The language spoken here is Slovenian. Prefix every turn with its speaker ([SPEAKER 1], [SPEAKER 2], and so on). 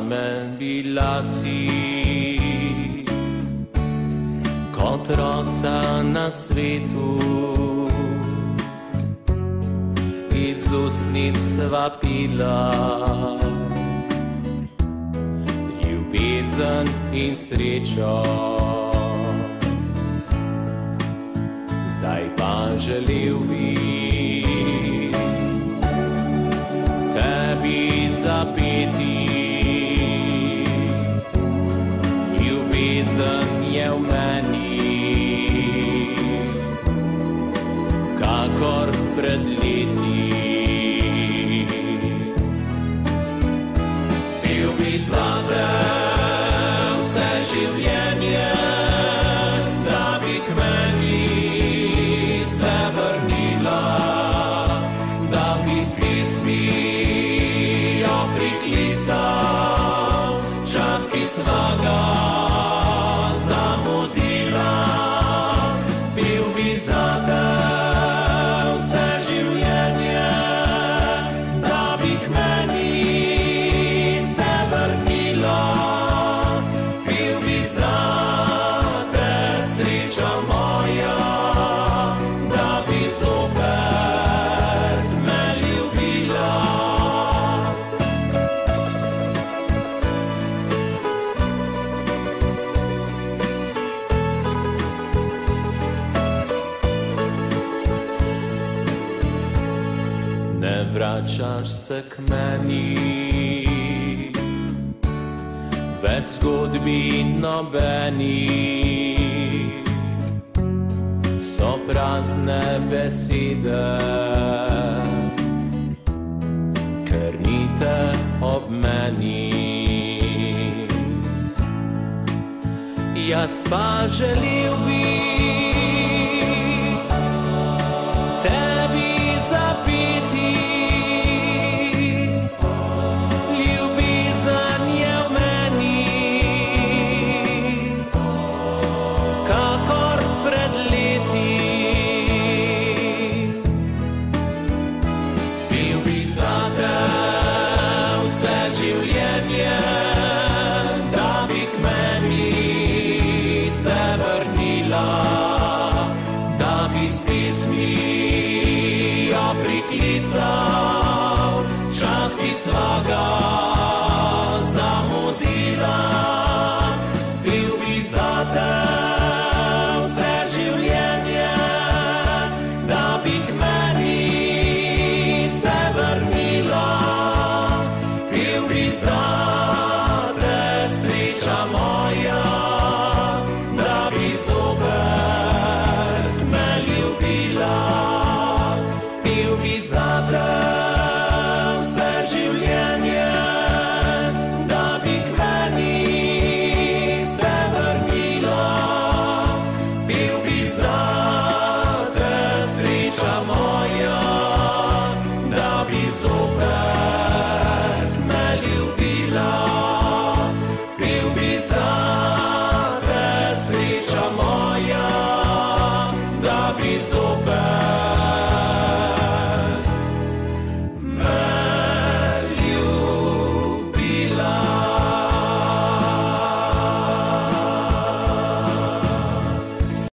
[SPEAKER 1] Zame bila si kot rosa na cvetu, iz usnic vapila ljubezen in srečo. Zdaj pa želel bi tebi zapeti, ljubezen je v meni, kakor pred leti. Pil bi zate vse življenje, da bi k meni se vrnila, da bi s pismijo priklical čas, ki sva ga zamudila. Pil bi zate vse življenje, da bi k meni se vrnila. Pil bi zate, sreča moja, da bi zopet me ljubila. Ne vračaš se k meni, več zgodbi nobeni, so prazne besede, ker ni te ob meni. Jaz pa želel bi